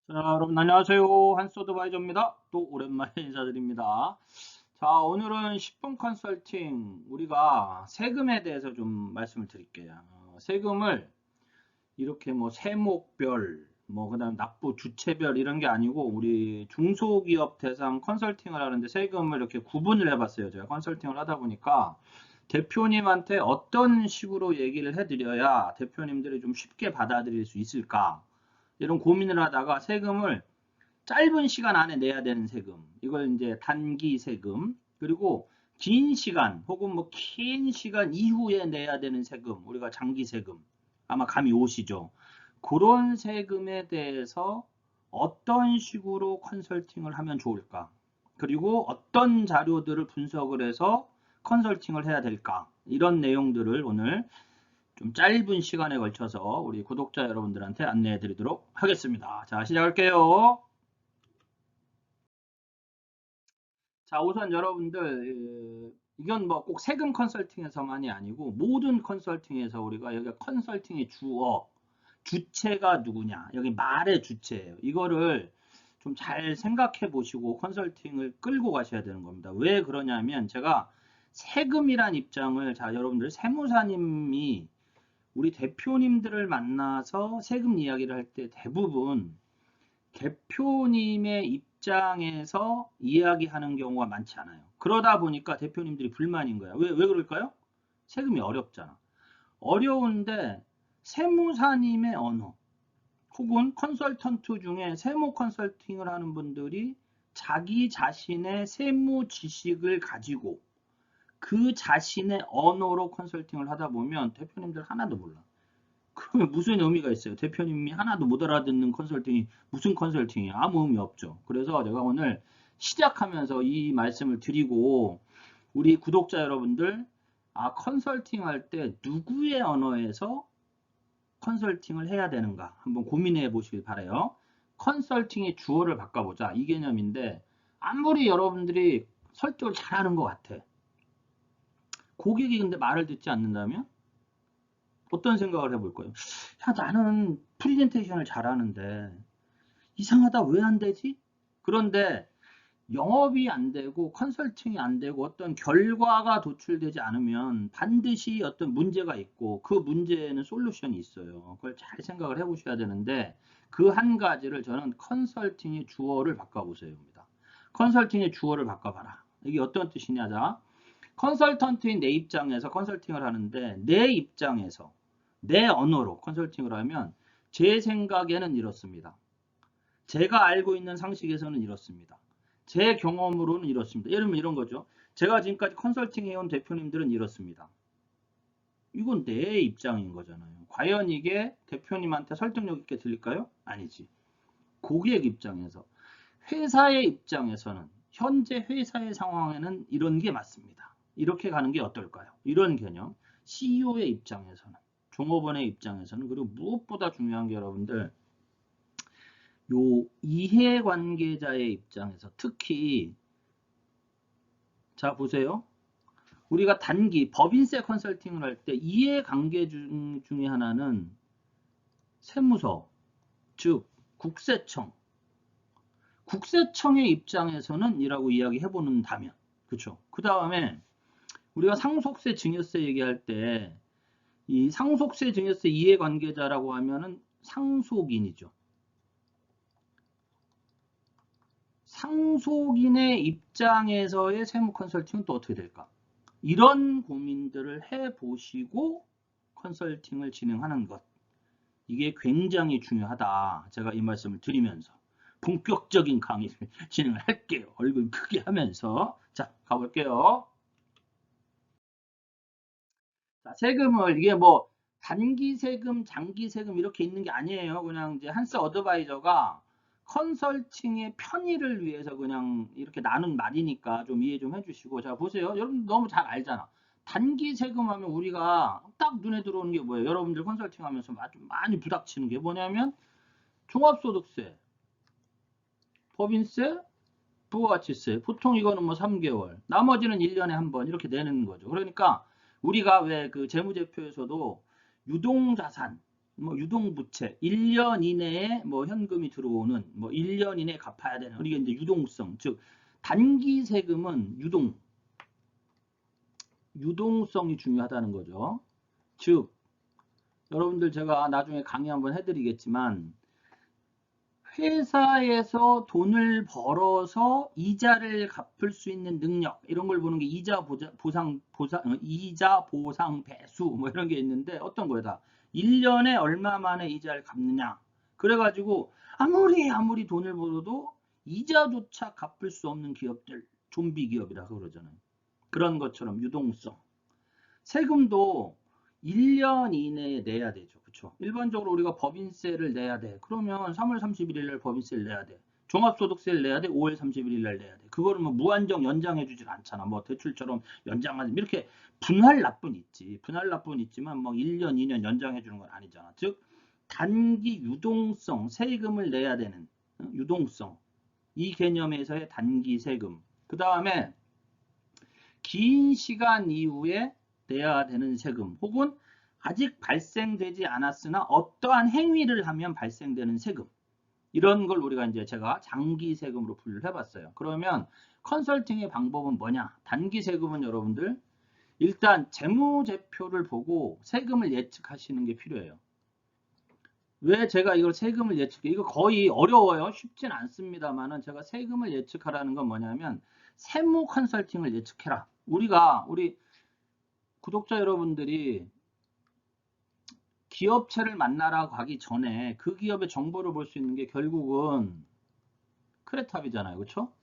자, 여러분 안녕하세요. 한소드바이저입니다. 또 오랜만에 인사드립니다. 자, 오늘은 10분 컨설팅 우리가 세금에 대해서 좀 말씀을 드릴게요. 세금을 이렇게 뭐 세목별, 뭐 그다음 납부 주체별 이런 게 아니고 우리 중소기업 대상 컨설팅을 하는데 세금을 이렇게 구분을 해봤어요. 제가 컨설팅을 하다 보니까 대표님한테 어떤 식으로 얘기를 해드려야 대표님들이 좀 쉽게 받아들일 수 있을까? 이런 고민을 하다가 세금을 짧은 시간 안에 내야 되는 세금, 이걸 이제 단기 세금, 그리고 긴 시간 혹은 뭐 긴 시간 이후에 내야 되는 세금, 우리가 장기 세금, 아마 감이 오시죠? 그런 세금에 대해서 어떤 식으로 컨설팅을 하면 좋을까? 그리고 어떤 자료들을 분석을 해서 컨설팅을 해야 될까? 이런 내용들을 오늘 좀 짧은 시간에 걸쳐서 우리 구독자 여러분들한테 안내해 드리도록 하겠습니다. 자, 시작할게요. 자, 우선 여러분들, 이건 뭐 꼭 세금 컨설팅에서만이 아니고 모든 컨설팅에서 우리가 여기 컨설팅의 주어, 주체가 누구냐, 여기 말의 주체예요. 이거를 좀 잘 생각해 보시고 컨설팅을 끌고 가셔야 되는 겁니다. 왜 그러냐면 제가 세금이란 입장을, 자, 여러분들 세무사님이 우리 대표님들을 만나서 세금 이야기를 할 때 대부분 대표님의 입장에서 이야기하는 경우가 많지 않아요. 그러다 보니까 대표님들이 불만인 거야. 왜 그럴까요? 세금이 어렵잖아. 어려운데 세무사님의 언어 혹은 컨설턴트 중에 세무 컨설팅을 하는 분들이 자기 자신의 세무 지식을 가지고 그 자신의 언어로 컨설팅을 하다 보면 대표님들 하나도 몰라. 그러면 무슨 의미가 있어요? 대표님이 하나도 못 알아듣는 컨설팅이 무슨 컨설팅이야? 아무 의미 없죠. 그래서 제가 오늘 시작하면서 이 말씀을 드리고 우리 구독자 여러분들, 컨설팅 할 때 누구의 언어에서 컨설팅을 해야 되는가 한번 고민해 보시길 바라요. 컨설팅의 주어를 바꿔보자, 이 개념인데, 아무리 여러분들이 설득을 잘하는 것 같아. 고객이 근데 말을 듣지 않는다면 어떤 생각을 해볼 거예요? 야, 나는 프리젠테이션을 잘하는데 이상하다, 왜 안 되지? 그런데 영업이 안 되고 컨설팅이 안 되고 어떤 결과가 도출되지 않으면 반드시 어떤 문제가 있고 그 문제에는 솔루션이 있어요. 그걸 잘 생각을 해보셔야 되는데 그 한 가지를 저는 컨설팅의 주어를 바꿔보세요입니다. 컨설팅의 주어를 바꿔봐라. 이게 어떤 뜻이냐? 자, 컨설턴트인 내 입장에서 컨설팅을 하는데 내 입장에서 내 언어로 컨설팅을 하면 제 생각에는 이렇습니다. 제가 알고 있는 상식에서는 이렇습니다. 제 경험으로는 이렇습니다. 예를 들면 이런 거죠. 제가 지금까지 컨설팅 해온 대표님들은 이렇습니다. 이건 내 입장인 거잖아요. 과연 이게 대표님한테 설득력 있게 들릴까요? 아니지. 고객 입장에서, 회사의 입장에서는, 현재 회사의 상황에는 이런 게 맞습니다. 이렇게 가는 게 어떨까요? 이런 개념. CEO의 입장에서는, 종업원의 입장에서는, 그리고 무엇보다 중요한 게 여러분들, 요 이해관계자의 입장에서 특히, 자 보세요. 우리가 단기 법인세 컨설팅을 할 때 이해관계 중에 하나는 세무서, 즉 국세청, 국세청의 입장에서는 이라고 이야기해보는다면, 그렇죠? 그 다음에 우리가 상속세, 증여세 얘기할 때 이 상속세, 증여세 이해관계자라고 하면은 상속인이죠. 상속인의 입장에서의 세무 컨설팅은 또 어떻게 될까? 이런 고민들을 해보시고 컨설팅을 진행하는 것. 이게 굉장히 중요하다. 제가 이 말씀을 드리면서 본격적인 강의를 진행을 할게요. 얼굴 크게 하면서. 자, 가볼게요. 자, 세금을 이게 뭐 단기 세금, 장기 세금 이렇게 있는 게 아니에요. 그냥 이제 한스 어드바이저가 컨설팅의 편의를 위해서 그냥 이렇게 나눈 말이니까 좀 이해 좀 해주시고. 자, 보세요. 여러분 너무 잘 알잖아. 단기 세금 하면 우리가 딱 눈에 들어오는 게 뭐예요? 여러분들 컨설팅 하면서 많이 부닥치는 게 뭐냐면 종합소득세, 법인세, 부가가치세. 보통 이거는 뭐 3개월, 나머지는 1년에 한 번 이렇게 내는 거죠. 그러니까 우리가 왜 그 재무제표에서도 유동자산, 뭐 유동부채 1년 이내에 뭐 현금이 들어오는 뭐 1년 이내에 갚아야 되는 이게 이제 유동성 즉 단기 세금은 유동성이 중요하다는 거죠. 즉 여러분들 제가 나중에 강의 한번 해드리겠지만 회사에서 돈을 벌어서 이자를 갚을 수 있는 능력 이런 걸 보는 게 이자 보상 배수 뭐 이런 게 있는데 어떤 거다 1년에 얼마 만에 이자를 갚느냐 그래가지고 아무리 돈을 벌어도 이자조차 갚을 수 없는 기업들 좀비 기업이라고 그러잖아요. 그런 것처럼 유동성 세금도 1년 이내에 내야 되죠. 그렇죠? 일반적으로 우리가 법인세를 내야 돼. 그러면 3월 31일 날 법인세를 내야 돼. 종합소득세를 내야 돼. 5월 31일 날 내야 돼. 그거를 뭐 무한정 연장해 주질 않잖아. 뭐 대출처럼 연장하지. 이렇게 분할 납부는 있지. 분할 납부는 있지만 뭐 1년, 2년 연장해 주는 건 아니잖아. 즉 단기 유동성 세금을 내야 되는 유동성 이 개념에서의 단기 세금. 그 다음에 긴 시간 이후에 내야 되는 세금 혹은 아직 발생되지 않았으나 어떠한 행위를 하면 발생되는 세금 이런 걸 우리가 이제 제가 장기 세금으로 분류를 해봤어요. 그러면 컨설팅의 방법은 뭐냐? 단기 세금은 여러분들 일단 재무제표를 보고 세금을 예측하시는 게 필요해요. 왜 제가 이걸 세금을 예측해? 이거 거의 어려워요. 쉽진 않습니다만은 제가 세금을 예측하라는 건 뭐냐면 세무 컨설팅을 예측해라. 우리 구독자 여러분들이 기업체를 만나러 가기 전에 그 기업의 정보를 볼 수 있는 게 결국은 크레탑이잖아요. 그렇죠?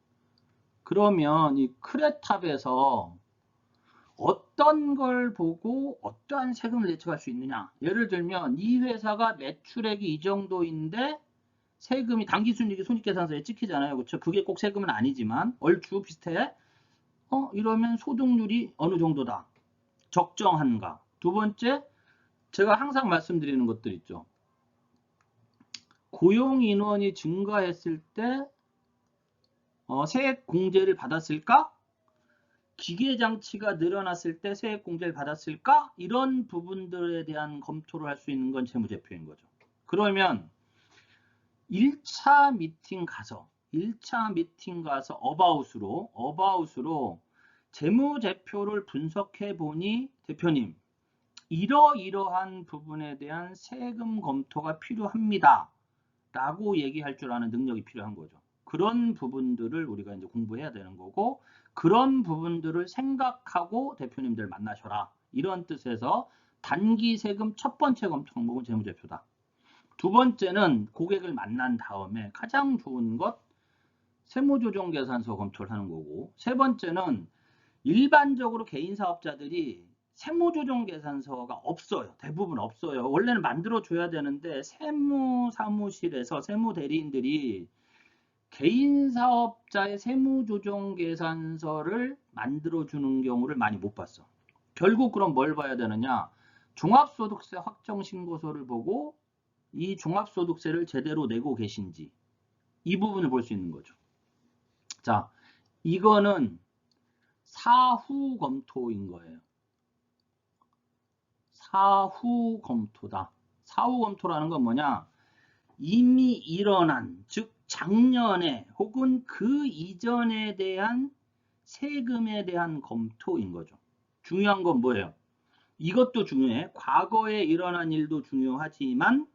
그러면 이 크레탑에서 어떤 걸 보고 어떠한 세금을 예측할 수 있느냐. 예를 들면 이 회사가 매출액이 이 정도인데 세금이 당기순이익이 손익계산서에 찍히잖아요. 그렇죠? 그게 꼭 세금은 아니지만 얼추 비슷해. 이러면 소득률이 어느 정도다. 적정한가. 두 번째, 제가 항상 말씀드리는 것들 있죠. 고용 인원이 증가했을 때 세액 공제를 받았을까? 기계 장치가 늘어났을 때 세액 공제를 받았을까? 이런 부분들에 대한 검토를 할 수 있는 건 재무제표인 거죠. 그러면 1차 미팅 가서 어바웃으로 재무제표를 분석해 보니 대표님 이러이러한 부분에 대한 세금 검토가 필요합니다. 라고 얘기할 줄 아는 능력이 필요한 거죠. 그런 부분들을 우리가 이제 공부해야 되는 거고 그런 부분들을 생각하고 대표님들 만나셔라. 이런 뜻에서 단기 세금 첫 번째 검토 항목은 재무제표다. 두 번째는 고객을 만난 다음에 가장 좋은 것 세무조정계산서 검토를 하는 거고 세 번째는 일반적으로 개인 사업자들이 세무조정계산서가 없어요. 대부분 없어요. 원래는 만들어줘야 되는데 세무사무실에서 세무대리인들이 개인 사업자의 세무조정계산서를 만들어주는 경우를 많이 못 봤어. 결국 그럼 뭘 봐야 되느냐? 종합소득세 확정신고서를 보고 이 종합소득세를 제대로 내고 계신지 이 부분을 볼 수 있는 거죠. 자, 이거는 사후 검토인 거예요. 사후 검토다. 사후 검토라는 건 뭐냐? 이미 일어난, 즉 작년에 혹은 그 이전에 대한 세금에 대한 검토인 거죠. 중요한 건 뭐예요? 이것도 중요해. 과거에 일어난 일도 중요하지만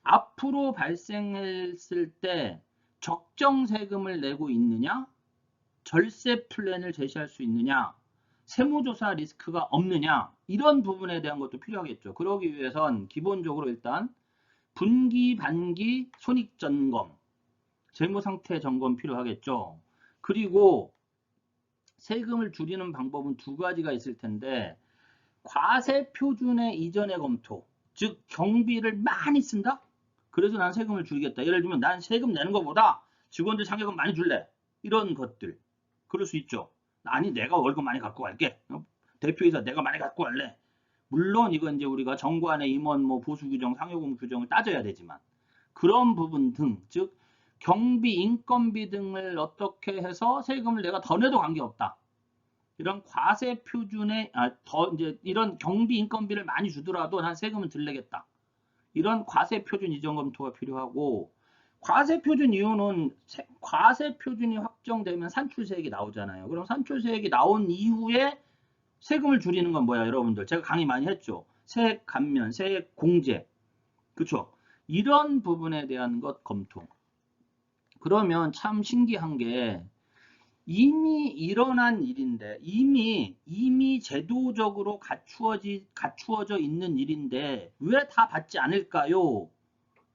앞으로 발생했을 때 적정 세금을 내고 있느냐? 절세 플랜을 제시할 수 있느냐? 세무조사 리스크가 없느냐? 이런 부분에 대한 것도 필요하겠죠. 그러기 위해선 기본적으로 일단 분기, 반기 손익점검, 재무상태 점검 필요하겠죠. 그리고 세금을 줄이는 방법은 두 가지가 있을 텐데 과세 표준의 이전의 검토, 즉 경비를 많이 쓴다? 그래서 난 세금을 줄이겠다. 예를 들면 난 세금 내는 것보다 직원들 상여금 많이 줄래. 이런 것들. 그럴 수 있죠. 아니 내가 월급 많이 갖고 갈게. 대표이사 내가 많이 갖고 갈래. 물론 이건 이제 우리가 정관의 임원 뭐 보수 규정, 상여금 규정을 따져야 되지만 그런 부분 등, 즉 경비, 인건비 등을 어떻게 해서 세금을 내가 더 내도 관계없다. 이런 과세 표준에 더 이제 이런 경비, 인건비를 많이 주더라도 난 세금은 덜 내겠다. 이런 과세 표준 이전 검토가 필요하고, 과세 표준 이유는 과세 표준이 확정되면 산출세액이 나오잖아요. 그럼 산출세액이 나온 이후에 세금을 줄이는 건 뭐야, 여러분들? 제가 강의 많이 했죠. 세액 감면, 세액 공제. 그쵸? 이런 부분에 대한 것 검토. 그러면 참 신기한 게 이미 일어난 일인데, 이미 제도적으로 갖추어져 있는 일인데 왜 다 받지 않을까요?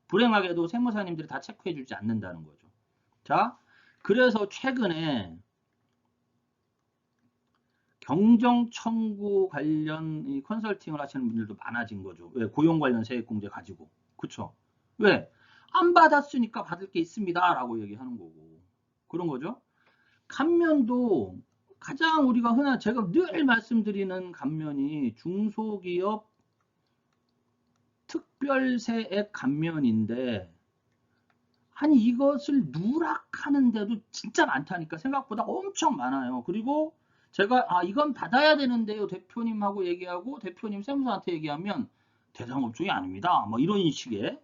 불행하게도 세무사님들이 다 체크해 주지 않는다는 거죠. 자, 그래서 최근에 경정 청구 관련 이 컨설팅을 하시는 분들도 많아진 거죠. 왜? 고용 관련 세액공제 가지고. 그쵸? 왜? 안 받았으니까 받을 게 있습니다. 라고 얘기하는 거고. 그런 거죠. 감면도 가장 우리가 제가 늘 말씀드리는 감면이 중소기업 특별세액 감면인데, 아니 이것을 누락하는데도 진짜 많다니까. 생각보다 엄청 많아요. 그리고 제가 이건 받아야 되는데요 대표님하고 얘기하고 대표님 세무사한테 얘기하면 대상업종이 아닙니다 뭐 이런 식의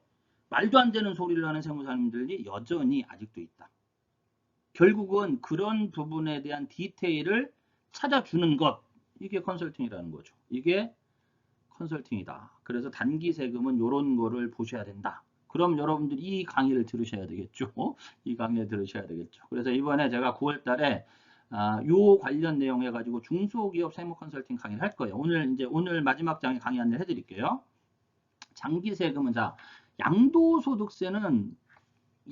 말도 안 되는 소리를 하는 세무사님들이 여전히 아직도 있다. 결국은 그런 부분에 대한 디테일을 찾아주는 것, 이게 컨설팅이라는 거죠. 이게 컨설팅이다. 그래서 단기 세금은 이런 거를 보셔야 된다. 그럼 여러분들이 이 강의를 들으셔야 되겠죠. 이 강의를 들으셔야 되겠죠. 그래서 이번에 제가 9월 달에 요 관련 내용 해가지고 중소기업 세무 컨설팅 강의를 할 거예요. 오늘 마지막 장에 강의 안내를 해드릴게요. 장기 세금은 양도소득세는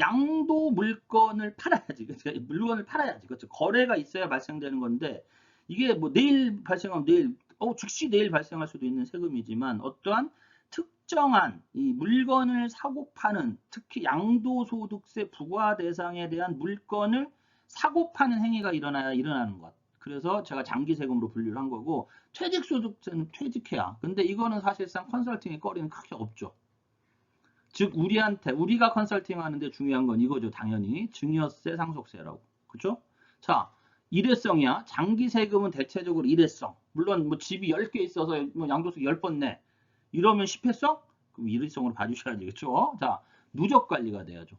양도 물건을 팔아야지. 물건을 팔아야지. 그렇죠. 거래가 있어야 발생되는 건데, 이게 뭐 내일 발생하면 즉시 내일 발생할 수도 있는 세금이지만, 어떠한 특정한 이 물건을 사고 파는, 특히 양도소득세 부과 대상에 대한 물건을 사고 파는 행위가 일어나야 일어나는 것. 그래서 제가 장기 세금으로 분류를 한 거고, 퇴직소득세는 퇴직해야. 근데 이거는 사실상 컨설팅의 거리는 크게 없죠. 즉 우리가 컨설팅 하는데 중요한 건 이거죠. 당연히 증여세, 상속세라고. 그렇죠? 자, 일회성이야. 장기 세금은 대체적으로 일회성. 물론 뭐 집이 10개 있어서 뭐 양도세 10번 내. 이러면 10회성? 그럼 일회성으로 봐주셔야지. 그렇죠? 자, 누적 관리가 돼야죠.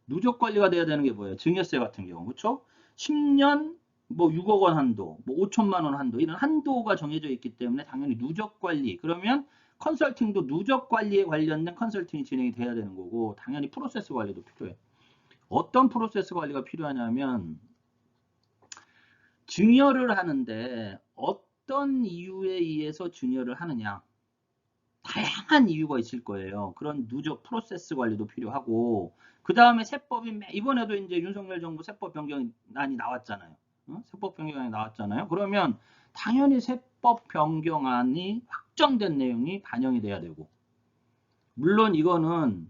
누적 관리가 돼야 되는 게 뭐예요? 증여세 같은 경우. 그렇죠? 10년 뭐 6억 원 한도, 뭐 5천만 원 한도, 이런 한도가 정해져 있기 때문에 당연히 누적 관리. 그러면 컨설팅도 누적 관리에 관련된 컨설팅이 진행이 돼야 되는 거고, 당연히 프로세스 관리도 필요해. 어떤 프로세스 관리가 필요하냐면, 증여를 하는데 어떤 이유에 의해서 증여를 하느냐. 다양한 이유가 있을 거예요. 그런 누적 프로세스 관리도 필요하고, 그 다음에 세법이 이번에도 이제 윤석열 정부 세법 변경안이 나왔잖아요. 세법 변경안이 나왔잖아요. 그러면 당연히 세법 변경안이 확정된 내용이 반영이 돼야 되고, 물론 이거는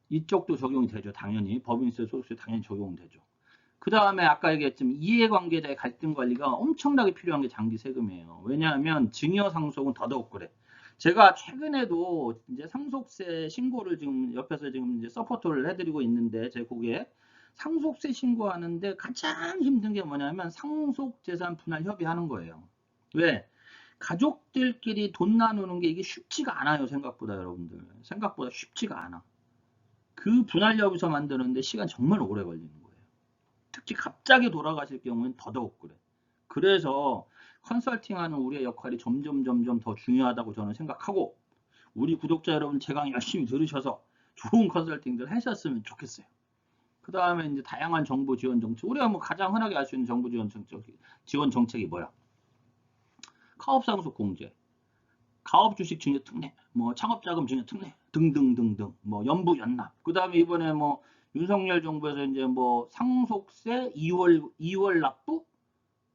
이쪽도 적용이 되죠. 당연히 법인세, 소득세 당연히 적용이 되죠. 그 다음에 아까 얘기했지만 이해관계자의 갈등 관리가 엄청나게 필요한 게 장기 세금이에요. 왜냐하면 증여 상속은 더더욱 그래. 제가 최근에도 이제 상속세 신고를 지금 옆에서 지금 이제 서포트를 해드리고 있는데, 제 고객 상속세 신고하는데 가장 힘든 게 뭐냐면 상속재산 분할 협의하는 거예요. 왜? 가족들끼리 돈 나누는 게 이게 쉽지가 않아요. 생각보다 여러분들. 생각보다 쉽지가 않아. 그 분할 협의서 만드는데 시간 정말 오래 걸리는 거예요. 특히 갑자기 돌아가실 경우는 더더욱 그래. 그래서 컨설팅하는 우리의 역할이 점점 더 중요하다고 저는 생각하고, 우리 구독자 여러분 제 강의 열심히 들으셔서 좋은 컨설팅들 하셨으면 좋겠어요. 그 다음에 이제 다양한 정부 지원 정책. 우리가 뭐 가장 흔하게 알 수 있는 정부 지원 정책이 뭐야? 가업상속 공제, 가업주식 증여 특례, 뭐 창업자금 증여 특례 등등등등, 뭐 연부 연납. 그 다음에 이번에 뭐 윤석열 정부에서 이제 뭐 상속세 2월 납부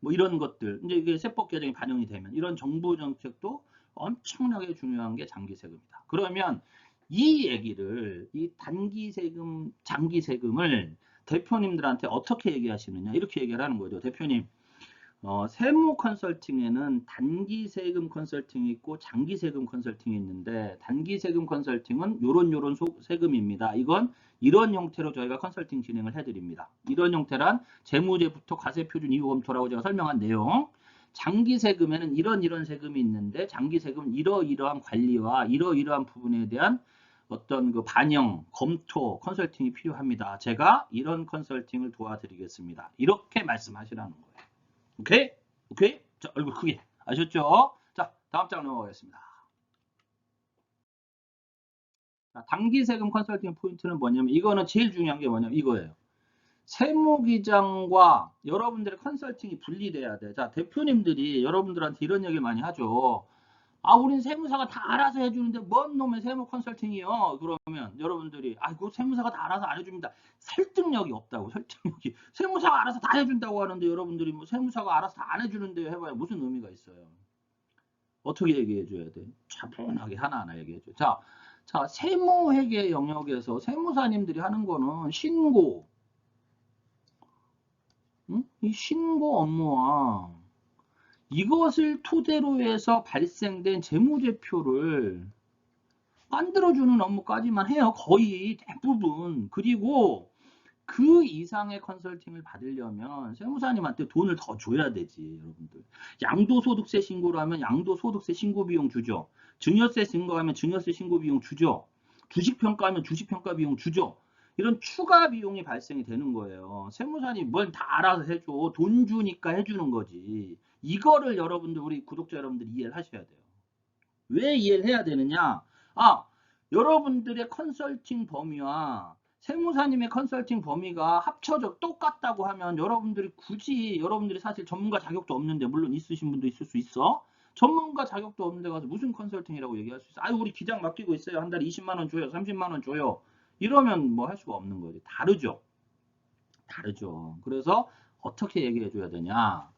뭐 이런 것들, 이제 이게 세법 개정이 반영이 되면 이런 정부 정책도 엄청나게 중요한 게 장기 세금이다. 그러면 이 얘기를, 이 단기 세금, 장기 세금을 대표님들한테 어떻게 얘기하시느냐, 이렇게 얘기를 하는 거죠. 대표님, 세무 컨설팅에는 단기 세금 컨설팅이 있고 장기 세금 컨설팅이 있는데, 단기 세금 컨설팅은 요런 세금입니다. 이건 이런 형태로 저희가 컨설팅 진행을 해드립니다. 이런 형태란 재무제부터 과세표준 이후 검토라고 제가 설명한 내용. 장기 세금에는 이런 세금이 있는데 장기 세금은 이러이러한 관리와 이러이러한 부분에 대한 어떤 그 반영, 검토, 컨설팅이 필요합니다. 제가 이런 컨설팅을 도와드리겠습니다. 이렇게 말씀하시라는 거예요. 오케이? 오케이? 자, 얼굴 크게. 아셨죠? 자, 다음 장 넘어가겠습니다. 자, 단기 세금 컨설팅 포인트는 뭐냐면 이거는 제일 중요한 게 뭐냐면 이거예요. 세무기장과 여러분들의 컨설팅이 분리돼야 돼. 자, 대표님들이 여러분들한테 이런 얘기 많이 하죠. 아, 우린 세무사가 다 알아서 해주는데 뭔 놈의 세무 컨설팅이요? 그러면 여러분들이 아이고 세무사가 다 알아서 안 해줍니다. 설득력이 없다고. 설득력이. 세무사가 알아서 다 해준다고 하는데 여러분들이 뭐 세무사가 알아서 다 안 해주는데 해봐야 무슨 의미가 있어요. 어떻게 얘기해줘야 돼? 차분하게 하나하나 얘기해줘. 자, 세무회계 영역에서 세무사님들이 하는 거는 신고, 응? 이 신고 업무와 이것을 토대로 해서 발생된 재무제표를 만들어주는 업무까지만 해요. 거의 대부분. 그리고 그 이상의 컨설팅을 받으려면 세무사님한테 돈을 더 줘야 되지, 여러분들. 양도소득세 신고를 하면 양도소득세 신고 비용 주죠. 증여세 신고하면 증여세 신고 비용 주죠. 주식평가하면 주식평가 비용 주죠. 이런 추가 비용이 발생이 되는 거예요. 세무사님 뭘 다 알아서 해줘. 돈 주니까 해주는 거지. 이거를 여러분들, 우리 구독자 여러분들이 이해를 하셔야 돼요. 왜 이해를 해야 되느냐? 아, 여러분들의 컨설팅 범위와 세무사님의 컨설팅 범위가 합쳐져 똑같다고 하면 여러분들이 굳이, 여러분들이 사실 전문가 자격도 없는데, 물론 있으신 분도 있을 수 있어. 전문가 자격도 없는데 가서 무슨 컨설팅이라고 얘기할 수 있어? 아유, 우리 기장 맡기고 있어요. 한 달에 20만 원 줘요. 30만 원 줘요. 이러면 뭐 할 수가 없는 거지. 다르죠. 다르죠. 그래서 어떻게 얘기해 줘야 되냐?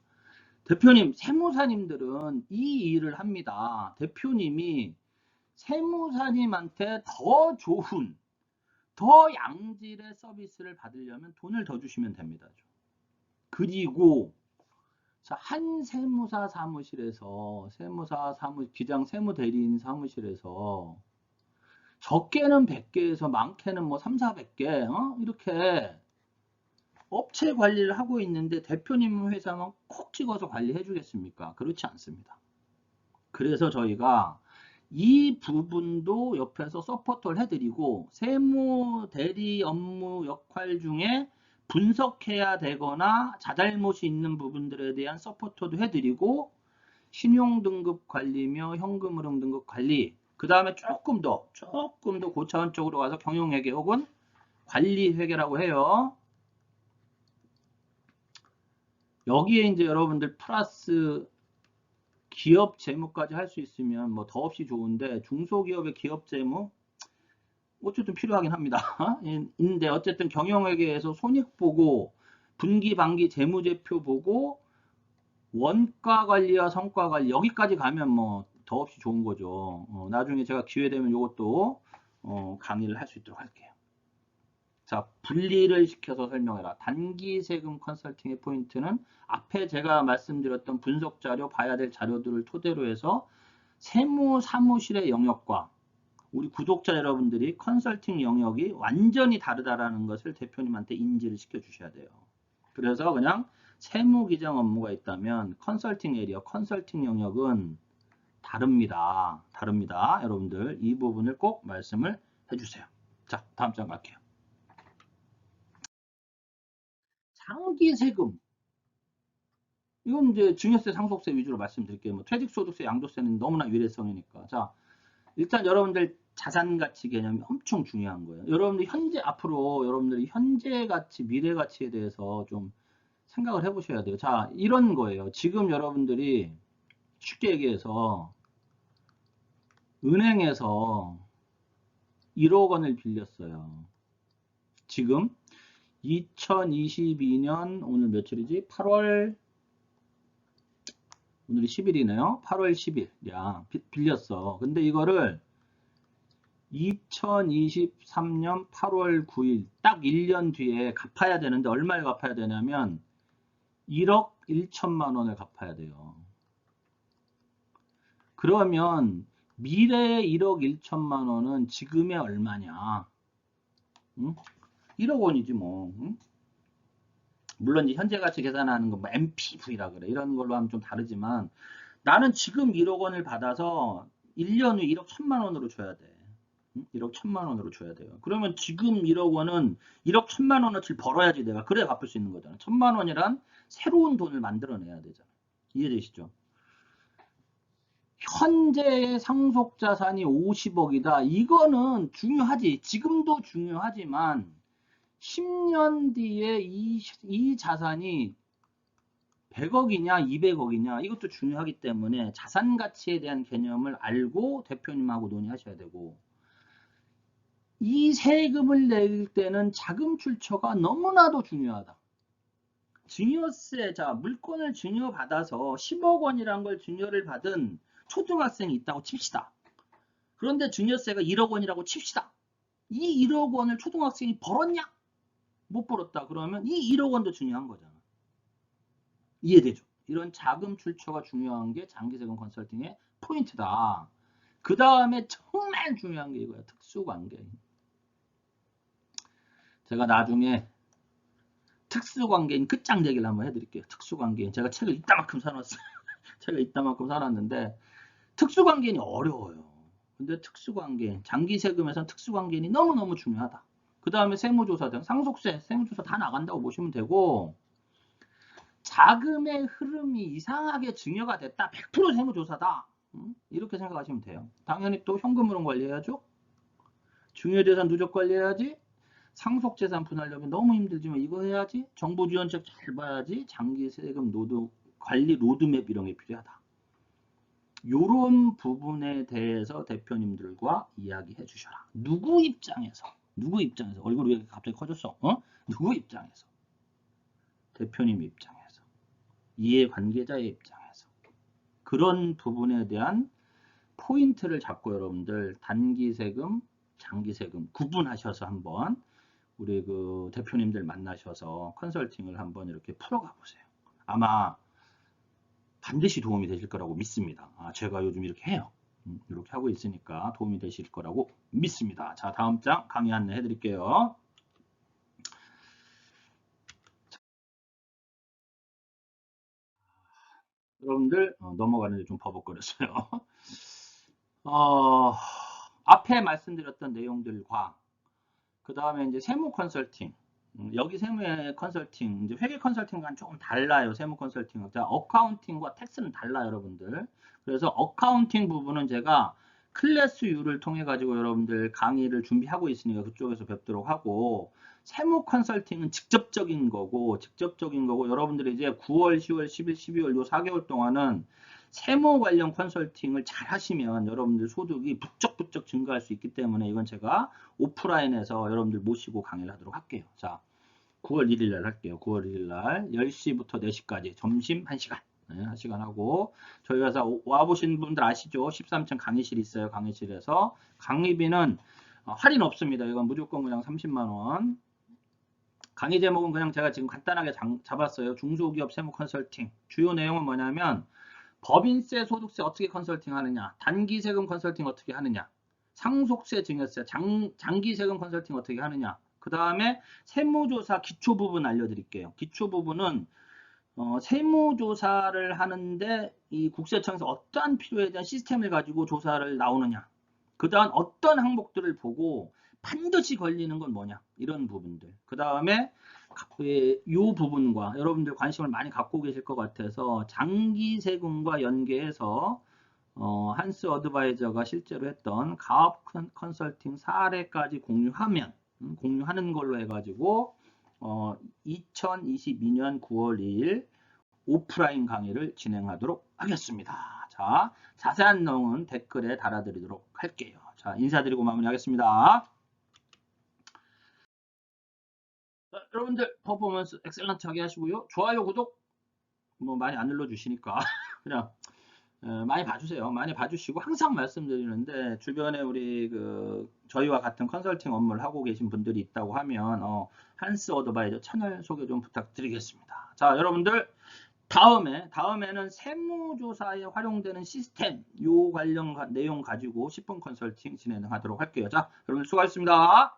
대표님, 세무사님들은 이 일을 합니다. 대표님이 세무사님한테 더 좋은, 더 양질의 서비스를 받으려면 돈을 더 주시면 됩니다. 그리고 한 세무사 사무실에서, 기장 세무대리인 사무실에서 적게는 100개에서 많게는 뭐 3, 400개 이렇게 업체 관리를 하고 있는데 대표님 회사만 콕 찍어서 관리해 주겠습니까? 그렇지 않습니다. 그래서 저희가 이 부분도 옆에서 서포트를 해드리고 세무 대리 업무 역할 중에 분석해야 되거나 자잘못이 있는 부분들에 대한 서포트도 해드리고 신용등급 관리며 현금흐름 등급 관리, 그 다음에 조금 더 고차원적으로 가서 경영회계 혹은 관리회계라고 해요. 여기에 이제 여러분들 플러스 기업 재무까지 할 수 있으면 뭐 더없이 좋은데, 중소기업의 기업 재무 어쨌든 필요하긴 합니다. 근데 어쨌든 경영회계에서 손익 보고 분기 반기 재무제표 보고 원가 관리와 성과 관리, 여기까지 가면 뭐 더없이 좋은 거죠. 나중에 제가 기회 되면 이것도 강의를 할 수 있도록 할게요. 자, 분리를 시켜서 설명해라. 단기 세금 컨설팅의 포인트는 앞에 제가 말씀드렸던 분석 자료, 봐야 될 자료들을 토대로 해서 세무 사무실의 영역과 우리 구독자 여러분들이 컨설팅 영역이 완전히 다르다라는 것을 대표님한테 인지를 시켜 주셔야 돼요. 그래서 그냥 세무 기장 업무가 있다면 컨설팅 에리어, 컨설팅 영역은 다릅니다. 다릅니다. 여러분들 이 부분을 꼭 말씀을 해주세요. 자, 다음 장 갈게요. 장기 세금. 이건 이제 증여세, 상속세 위주로 말씀드릴게요. 뭐 퇴직소득세, 양도세는 너무나 유례성이니까. 자, 일단 여러분들 자산가치 개념이 엄청 중요한 거예요. 여러분들 앞으로 여러분들이 현재 가치, 미래 가치에 대해서 좀 생각을 해보셔야 돼요. 자, 이런 거예요. 지금 여러분들이 쉽게 얘기해서 은행에서 1억 원을 빌렸어요. 지금 2022년 오늘 며칠이지? 8월, 오늘이 10일이네요. 8월 10일. 야, 빌렸어. 근데 이거를 2023년 8월 9일 딱 1년 뒤에 갚아야 되는데 얼마를 갚아야 되냐면 1억 1천만 원을 갚아야 돼요. 그러면 미래의 1억 1천만 원은 지금의 얼마냐? 응? 1억 원이지 뭐. 응? 물론 이제 현재 가치 계산하는 거 뭐 MPV라 그래. 이런 걸로 하면 좀 다르지만 나는 지금 1억 원을 받아서 1년 후 1억 1천만 원으로 줘야 돼. 1억 1천만 원으로 줘야 돼요. 그러면 지금 1억 원은 1억 1천만 원어치를 벌어야지 내가 그래 갚을 수 있는 거잖아. 1천만 원이란 새로운 돈을 만들어내야 되잖아. 이해되시죠? 현재의 상속 자산이 50억이다. 이거는 중요하지. 지금도 중요하지만 10년 뒤에 이 자산이 100억이냐 200억이냐 이것도 중요하기 때문에 자산 가치에 대한 개념을 알고 대표님하고 논의하셔야 되고, 이 세금을 낼 때는 자금 출처가 너무나도 중요하다. 증여세, 자, 물건을 증여받아서 10억 원이란 걸 증여를 받은 초등학생이 있다고 칩시다. 그런데 증여세가 1억 원이라고 칩시다. 이 1억 원을 초등학생이 벌었냐? 못 벌었다. 그러면 이 1억 원도 중요한 거잖아. 이해되죠? 이런 자금 출처가 중요한 게 장기세금 컨설팅의 포인트다. 그 다음에 정말 중요한 게 이거야. 특수관계. 제가 나중에 특수관계인 끝장 얘기를 한번 해드릴게요. 특수관계인. 제가 책을 이따만큼 사놨어요. 책을 이따만큼 사놨는데 특수관계인이 어려워요. 근데 특수관계인, 장기세금에서는 특수관계인이 너무너무 중요하다. 그 다음에 세무조사 등 상속세, 세무조사 다 나간다고 보시면 되고, 자금의 흐름이 이상하게 증여가 됐다. 100% 세무조사다. 이렇게 생각하시면 돼요. 당연히 또 현금으로 관리해야죠. 증여재산 누적 관리해야지. 상속재산 분할하면 너무 힘들지만 이거 해야지. 정부지원책 잘 봐야지. 장기세금 관리 로드맵 이런 게 필요하다. 이런 부분에 대해서 대표님들과 이야기해 주셔라. 누구 입장에서 얼굴이 왜 갑자기 커졌어? 누구 입장에서? 대표님 입장에서, 이해관계자의 입장에서 그런 부분에 대한 포인트를 잡고 여러분들 단기세금, 장기세금 구분하셔서 한번 우리 그 대표님들 만나셔서 컨설팅을 한번 이렇게 풀어가 보세요. 아마 반드시 도움이 되실 거라고 믿습니다. 제가 요즘 이렇게 해요. 이렇게 하고 있으니까 도움이 되실 거라고 믿습니다. 자, 다음 장 강의 안내 해드릴게요. 여러분들 넘어가는데 좀 버벅거렸어요. 앞에 말씀드렸던 내용들과 그 다음에 이제 세무 컨설팅, 여기 세무의 컨설팅, 이제 회계 컨설팅과는 조금 달라요. 세무 컨설팅은. 자, 어카운팅과 텍스는 달라요, 여러분들. 그래서 어카운팅 부분은 제가 클래스 U를 통해 가지고 여러분들 강의를 준비하고 있으니까 그쪽에서 뵙도록 하고, 세무 컨설팅은 직접적인 거고 여러분들이 이제 9월, 10월, 11, 12월 요 4개월 동안은 세무 관련 컨설팅을 잘 하시면 여러분들 소득이 부쩍부쩍 증가할 수 있기 때문에 이건 제가 오프라인에서 여러분들 모시고 강의를 하도록 할게요. 자, 9월 1일 날 할게요. 9월 1일 날 10시부터 4시까지 점심 1시간. 네, 1시간 하고, 저희 회사 와보신 분들 아시죠? 13층 강의실이 있어요. 강의실에서. 강의비는 할인 없습니다. 이건 무조건 그냥 30만원. 강의 제목은 그냥 제가 지금 간단하게 잡았어요. 중소기업 세무 컨설팅. 주요 내용은 뭐냐면 법인세, 소득세 어떻게 컨설팅 하느냐, 단기세금 컨설팅 어떻게 하느냐, 상속세, 증여세, 장기세금 컨설팅 어떻게 하느냐, 그 다음에 세무조사 기초 부분 알려드릴게요. 기초 부분은 세무조사를 하는데 이 국세청에서 어떠한 필요에 대한 시스템을 가지고 조사를 나오느냐, 그 다음 어떤 항목들을 보고 반드시 걸리는 건 뭐냐, 이런 부분들. 그 다음에 이 부분과 여러분들 관심을 많이 갖고 계실 것 같아서 장기세금과 연계해서 한스 어드바이저가 실제로 했던 가업 컨설팅 사례까지 공유하는 걸로 해가지고 2022년 9월 2일 오프라인 강의를 진행하도록 하겠습니다. 자, 자세한 내용은 댓글에 달아드리도록 할게요. 자, 인사드리고 마무리하겠습니다. 자, 여러분들 퍼포먼스 엑셀런트하게 하시고요. 좋아요, 구독 뭐 많이 안 눌러주시니까 그냥 많이 봐주세요. 많이 봐주시고, 항상 말씀드리는데 주변에 우리 저희와 같은 컨설팅 업무를 하고 계신 분들이 있다고 하면 한스 어드바이저 채널 소개 좀 부탁드리겠습니다. 자, 여러분들 다음에는 세무조사에 활용되는 시스템 요 관련 내용 가지고 10분 컨설팅 진행하도록 할게요. 자, 여러분 수고하셨습니다.